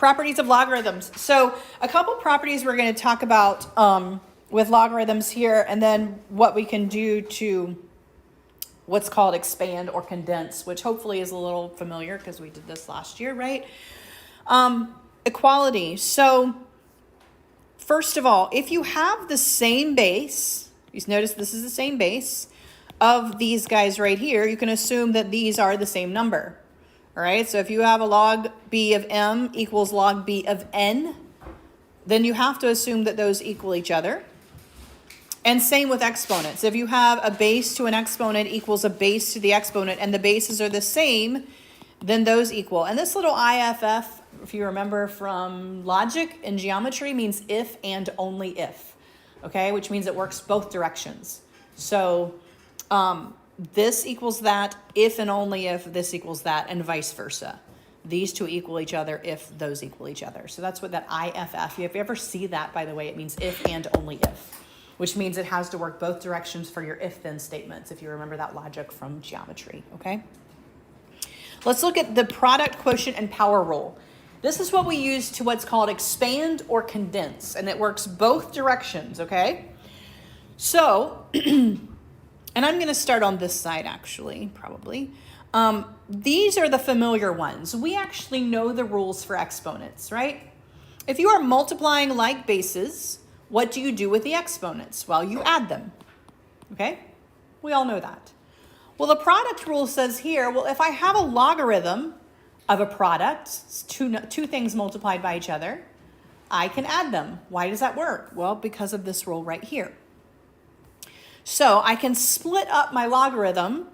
Properties of logarithms. So a couple properties we're going to talk about with logarithms here, and then what we can do to what's called expand or condense, which hopefully is a little familiar because we did this last year, right? Equality. So first of all, if you have the same base, you notice this is the same base of these guys right here, you can assume that these are the same number. All right, so if you have a log b of m equals log b of n, then you have to assume that those equal each other. And same with exponents. If you have a base to an exponent equals a base to the exponent and the bases are the same, then those equal. And this little IFF, if you remember from logic and geometry, means if and only if, okay? Which means it works both directions. So this equals that if and only if this equals that, and vice versa. These two equal each other if those equal each other. So that's what that IFF, if you ever see that, by the way, it means if and only if, which means it has to work both directions for your if-then statements, if you remember that logic from geometry, okay? Let's look at the product, quotient, and power rule. This is what we use to what's called expand or condense, and it works both directions, okay? So, and I'm going to start on this side, actually, probably. These are the familiar ones. We actually know the rules for exponents, right? If you are multiplying like bases, what do you do with the exponents? Well, you add them, okay? We all know that. Well, the product rule says here, well, if I have a logarithm of a product, two things multiplied by each other, I can add them. Why does that work? Well, because of this rule right here. So I can split up my logarithm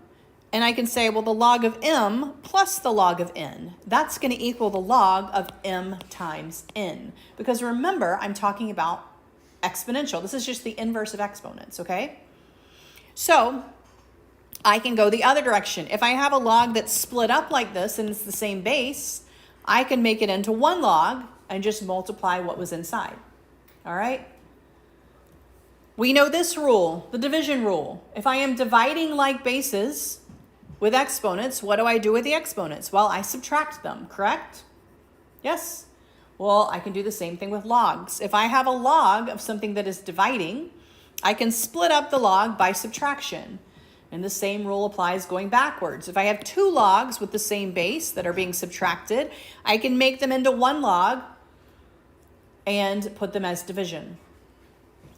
and I can say, well, the log of m plus the log of n, that's going to equal the log of m times n. Because remember, I'm talking about exponential. This is just the inverse of exponents, okay? So I can go the other direction. If I have a log that's split up like this and it's the same base, I can make it into one log and just multiply what was inside, all right? We know this rule, the division rule. If I am dividing like bases with exponents, what do I do with the exponents? Well, I subtract them, correct? Yes. Well, I can do the same thing with logs. If I have a log of something that is dividing, I can split up the log by subtraction. And the same rule applies going backwards. If I have two logs with the same base that are being subtracted, I can make them into one log and put them as division.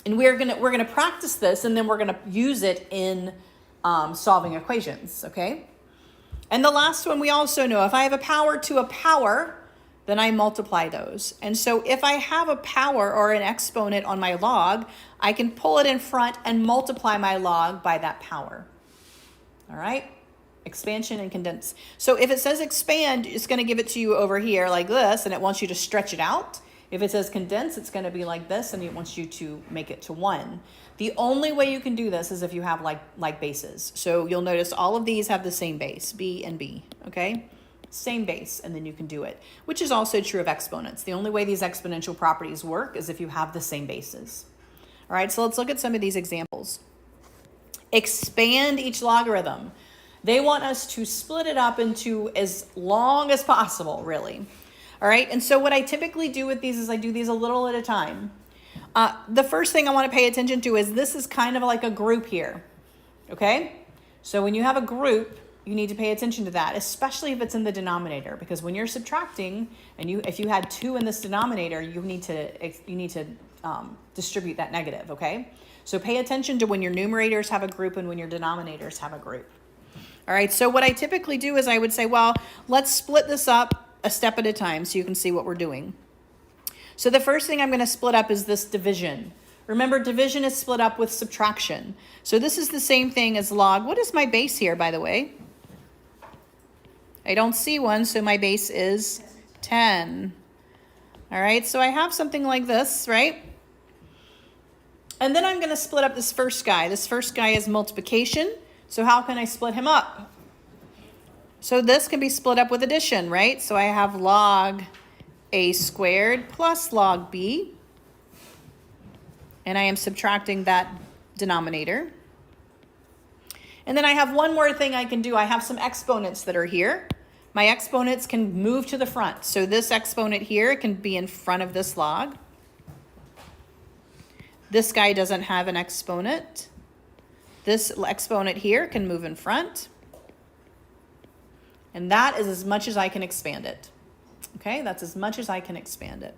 And we're gonna practice this, and then we're gonna use it in solving equations, okay? And the last one we also know, if I have a power to a power, then I multiply those. And so if I have a power or an exponent on my log, I can pull it in front and multiply my log by that power. All right? Expansion and condense. So if it says expand, it's going to give it to you over here like this, and it wants you to stretch it out. If it says condense, it's going to be like this, and it wants you to make it to one. The only way you can do this is if you have like bases. So you'll notice all of these have the same base, b and b, okay? Same base, and then you can do it, which is also true of exponents. The only way these exponential properties work is if you have the same bases. All right, so let's look at some of these examples. Expand each logarithm. They want us to split it up into as long as possible, really. All right, and so what I typically do with these is I do these a little at a time. The first thing I want to pay attention to is this is kind of like a group here, okay? So when you have a group, you need to pay attention to that, especially if it's in the denominator, because when you're subtracting, and if you had 2 in this denominator, you need to distribute that negative, okay? So pay attention to when your numerators have a group and when your denominators have a group. All right, so what I typically do is I would say, well, let's split this up a step at a time so you can see what we're doing. So the first thing I'm going to split up is this division. Remember, division is split up with subtraction. So this is the same thing as log. What is my base here, by the way? I don't see one, so my base is 10. All right, so I have something like this, right? And then I'm going to split up this first guy. This first guy is multiplication. So how can I split him up? So this can be split up with addition, right? So I have log a squared plus log b. And I am subtracting that denominator. And then I have one more thing I can do. I have some exponents that are here. My exponents can move to the front. So this exponent here can be in front of this log. This guy doesn't have an exponent. This exponent here can move in front. And that is as much as I can expand it. Okay, that's as much as I can expand it.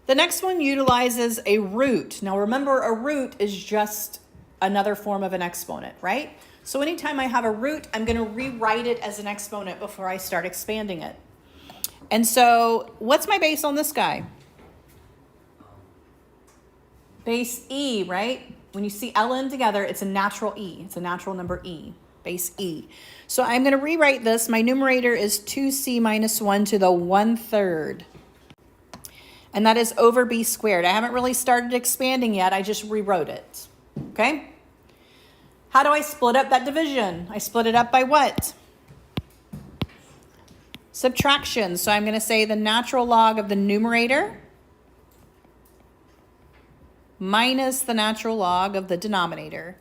The next one utilizes a root. Now remember, a root is just another form of an exponent, right? So anytime I have a root, I'm going to rewrite it as an exponent before I start expanding it. And so what's my base on this guy? Base E, right? When you see ln together, it's a natural E. It's a natural number E, base E. So I'm going to rewrite this. My numerator is 2c minus 1 to the 1/3. And that is over b squared. I haven't really started expanding yet. I just rewrote it. Okay? How do I split up that division? I split it up by what? Subtraction. So I'm going to say the natural log of the numerator minus the natural log of the denominator.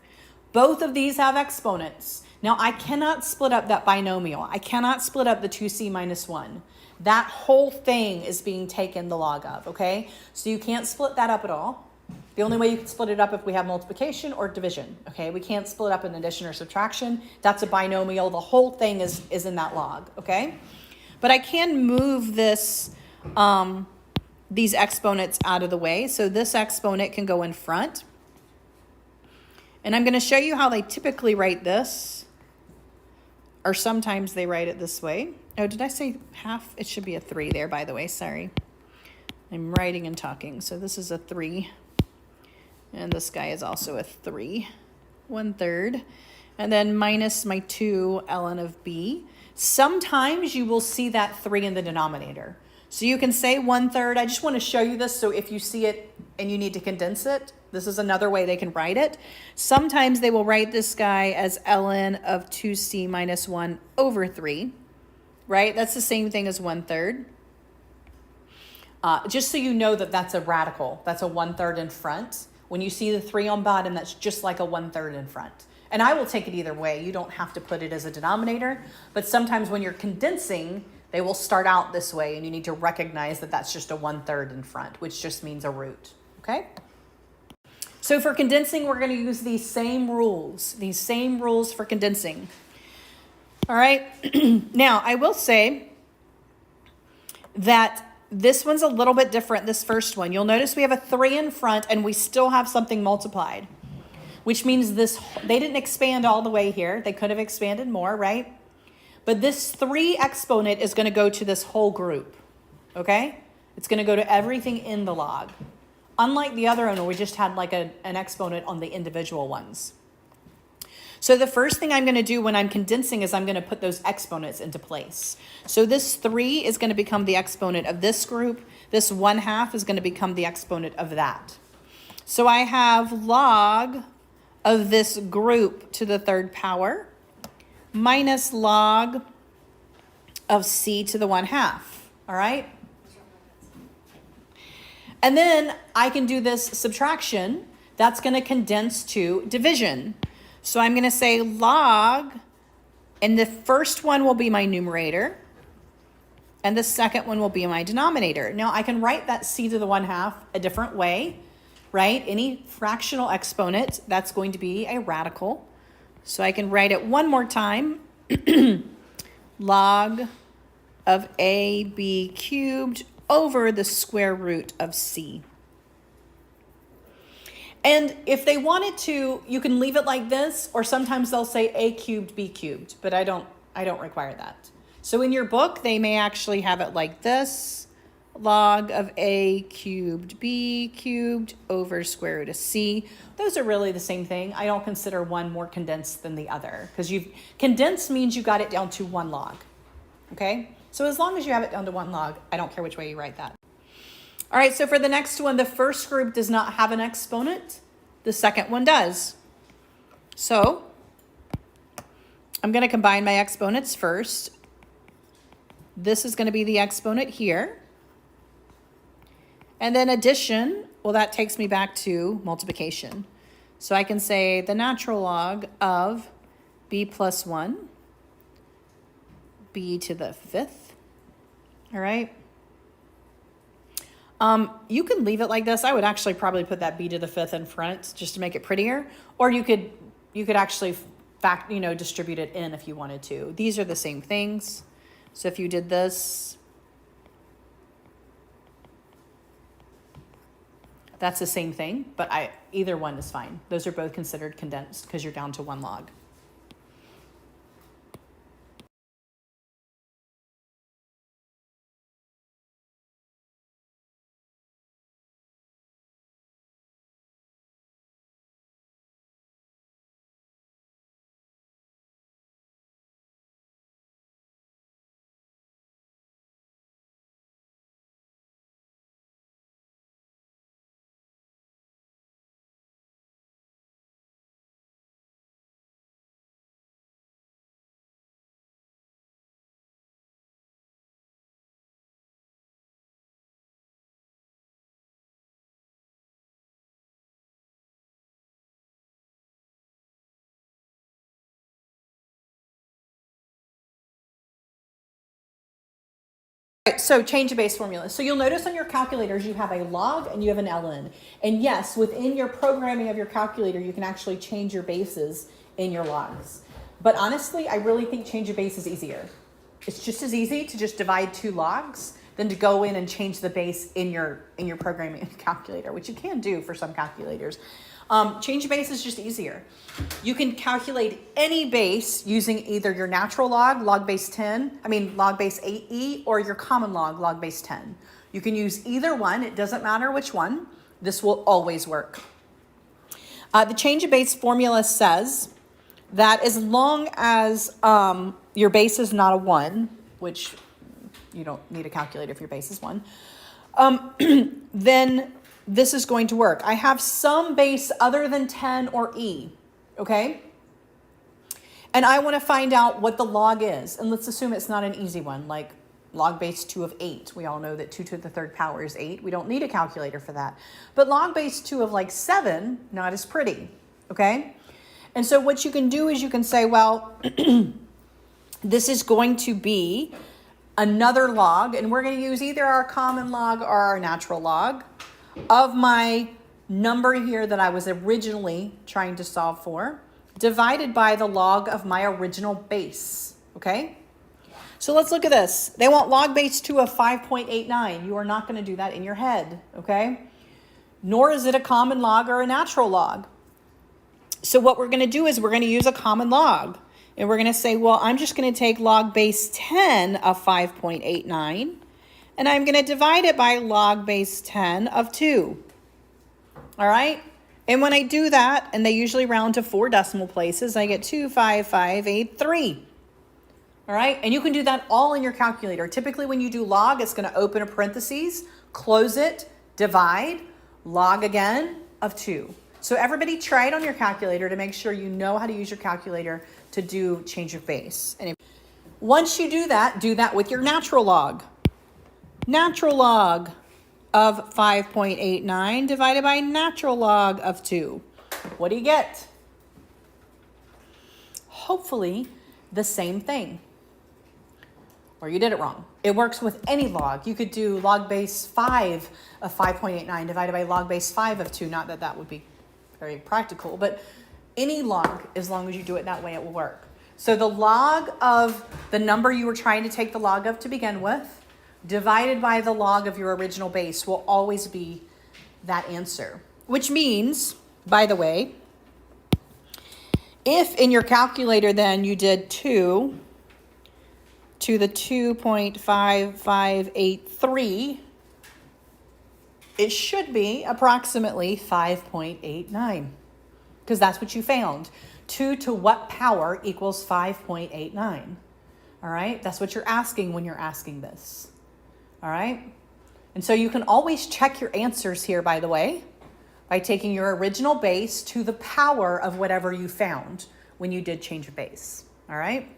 Both of these have exponents. Now I cannot split up that binomial. I cannot split up the 2c minus 1. That whole thing is being taken the log of, okay? So you can't split that up at all. The only way you can split it up if we have multiplication or division, okay? We can't split up an addition or subtraction. That's a binomial. The whole thing is in that log, okay? But I can move this, these exponents out of the way. So this exponent can go in front. And I'm going to show you how they typically write this. Or sometimes they write it this way. Oh, did I say half? It should be a 3 there, by the way. Sorry. I'm writing and talking. So this is a 3. And this guy is also a 3. 1/3. And then minus my 2 ln of b. Sometimes you will see that 3 in the denominator. So you can say 1/3. I just want to show you this. So if you see it and you need to condense it, this is another way they can write it. Sometimes they will write this guy as ln of 2c minus 1 over 3. Right? That's the same thing as 1/3. Just so you know that that's a radical. That's a 1/3 in front. When you see the 3 on bottom, that's just like a 1/3 in front. And I will take it either way. You don't have to put it as a denominator. But sometimes when you're condensing, they will start out this way. And you need to recognize that that's just a 1/3 in front, which just means a root. Okay? So for condensing, we're going to use these same rules for condensing. All right. Now, I will say that this one's a little bit different, this first one. You'll notice we have a 3 in front and we still have something multiplied, which means they didn't expand all the way here. They could have expanded more, right? But this 3 exponent is going to go to this whole group, okay? It's going to go to everything in the log. Unlike the other one where we just had like an exponent on the individual ones. So the first thing I'm going to do when I'm condensing is I'm going to put those exponents into place. So this 3 is going to become the exponent of this group. This 1/2 is going to become the exponent of that. So I have log of this group to the 3rd power minus log of c to the 1/2. All right? And then I can do this subtraction. That's going to condense to division. So I'm going to say log, and the first one will be my numerator, and the second one will be my denominator. Now I can write that c to the 1/2 a different way, right? Any fractional exponent, that's going to be a radical. So I can write it one more time. Log of ab cubed over the square root of c. And if they wanted to, you can leave it like this, or sometimes they'll say a cubed, b cubed, but I don't require that. So in your book, they may actually have it like this, log of a cubed, b cubed over square root of c. Those are really the same thing. I don't consider one more condensed than the other, because condensed means you got it down to 1 log, okay? So as long as you have it down to 1 log, I don't care which way you write that. All right, so for the next one, the first group does not have an exponent. The second one does. So I'm going to combine my exponents first. This is going to be the exponent here. And then addition Well, that takes me back to multiplication. So I can say the natural log of b plus 1, b to the 5th. All right. You can leave it like this. I would actually probably put that b to the 5th in front just to make it prettier. Or you could actually distribute it in if you wanted to. These are the same things. So if you did this, that's the same thing, but either one is fine. Those are both considered condensed because you're down to 1 log. Right, so change of base formula. So you'll notice on your calculators you have a log and you have an ln. And yes, within your programming of your calculator, you can actually change your bases in your logs. But honestly, I really think change of base is easier. It's just as easy to just divide 2 logs than to go in and change the base in your programming calculator, which you can do for some calculators. Change of base is just easier. You can calculate any base using either your natural log, log base 8e, or your common log, log base 10. You can use either one. It doesn't matter which one. This will always work. The change of base formula says that as long as your base is not a 1, which you don't need a calculator if your base is 1, then this is going to work. I have some base other than 10 or e, okay? And I want to find out what the log is. And let's assume it's not an easy one, like log base 2 of 8. We all know that 2 to the 3rd power is 8. We don't need a calculator for that. But log base 2 of like 7, not as pretty, okay? And so what you can do is you can say, well, this is going to be another log, and we're going to use either our common log or our natural log of my number here that I was originally trying to solve for, divided by the log of my original base, okay? So let's look at this. They want log base 2 of 5.89. You are not going to do that in your head, okay? Nor is it a common log or a natural log. So what we're going to do is we're going to use a common log. And we're going to say, well, I'm just going to take log base 10 of 5.89. And I'm going to divide it by log base 10 of 2. All right? And when I do that, and they usually round to 4 decimal places, I get 25583. All right? And you can do that all in your calculator. Typically, when you do log, it's going to open a parentheses, close it, divide, log again of 2. So everybody try it on your calculator to make sure you know how to use your calculator to do change of base. And once you do that with your natural log. Natural log of 5.89 divided by natural log of 2. What do you get? Hopefully the same thing. Or you did it wrong. It works with any log. You could do log base 5 of 5.89 divided by log base 5 of 2. Not that that would be very practical, but any log, as long as you do it that way, it will work. So the log of the number you were trying to take the log of to begin with, divided by the log of your original base, will always be that answer. Which means, by the way, if in your calculator then you did 2 to the 2.5583, it should be approximately 5.89, because that's what you found. 2 to what power equals 5.89? All right, that's what you're asking when you're asking this. All right, and so you can always check your answers here, by the way, by taking your original base to the power of whatever you found when you did change of base. All right.